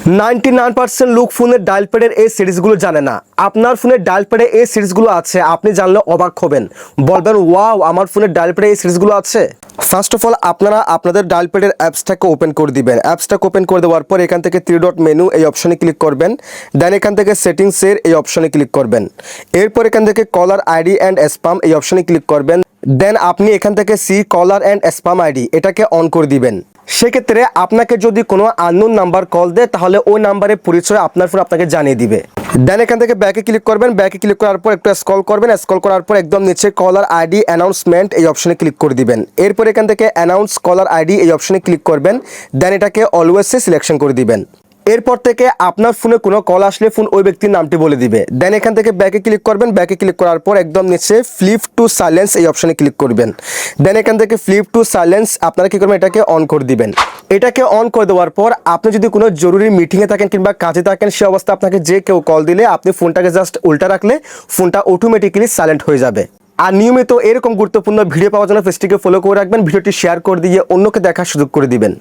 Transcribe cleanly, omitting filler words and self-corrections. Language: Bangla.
99% লোক ফোনের ডায়াল প্যাডের এই সিরিজগুলো জানে না। আপনার ফোনের ডায়াল প্যাডে এই সিরিজগুলো আছে, আপনি জানলে অবাক হবেন, বলবেন ওয়াও আমার ফোনের ডায়াল প্যাডে এই সিরিজগুলো আছে। ফার্স্ট অফ অল আপনারা আপনাদের ডায়াল প্যাডের অ্যাপসটাকে ওপেন করে দিবেন। অ্যাপসটাকে ওপেন করে দেওয়ার পর এখান থেকে 3 ডট মেনু এই অপশনে ক্লিক করবেন। দেন এখান থেকে সেটিংসের এই অপশনে ক্লিক করবেন। এরপর এখান থেকে কলার আইডি অ্যান্ড স্প্যাম এই অপশনে ক্লিক করবেন। দেন আপনি এখান থেকে সি কলার অ্যান্ড স্প্যাম আইডি এটাকে অন করে দিবেন। সেক্ষেত্রে আপনাকে যদি কোনো আননোন নাম্বার কল দেয় তাহলে ওই নাম্বারের পরিচয় আপনার ফোন আপনাকে জানিয়ে দিবে। দেন এখান থেকে ব্যাকে ক্লিক করবেন। ব্যাকে ক্লিক করার পর একটু স্ক্রল করবেন। স্ক্রল করার পর একদম নিচে কলার আইডি অ্যানাউন্সমেন্ট এই অপশনে ক্লিক করে দিবেন। এরপর এখান থেকে অ্যানাউন্স কলার আইডি এই অপশনে ক্লিক করবেন। দেন এটাকে অলওয়েজে সিলেকশন করে দিবেন। এরপর থেকে আপনার ফোনে কোনো কল আসলে ফোন ওই ব্যক্তির নামটি বলে দিবে। দেন এখান থেকে ব্যাকে ক্লিক করবেন। ব্যাকে ক্লিক করার পর একদম নিচে ফ্লিপ টু সাইলেন্স এই অপশনে ক্লিক করবেন। দেন এখান থেকে ফ্লিপ টু সাইলেন্স আপনারা কী করবেন, এটাকে অন করে দিবেন। এটাকে অন করে দেওয়ার পর আপনি যদি কোনো জরুরি মিটিংয়ে থাকেন কিংবা কাজে থাকেন, সে অবস্থা আপনাকে যে কেউ কল দিলে আপনি ফোনটাকে জাস্ট উল্টা রাখলে ফোনটা অটোমেটিক্যালি সাইলেন্ট হয়ে যাবে। আর নিয়মিত এরকম গুরুত্বপূর্ণ ভিডিও পাওয়ার জন্য পেজটিকে ফলো করে রাখবেন, ভিডিওটি শেয়ার করে দিয়ে অন্যকে দেখার সুযোগ করে দিবেন।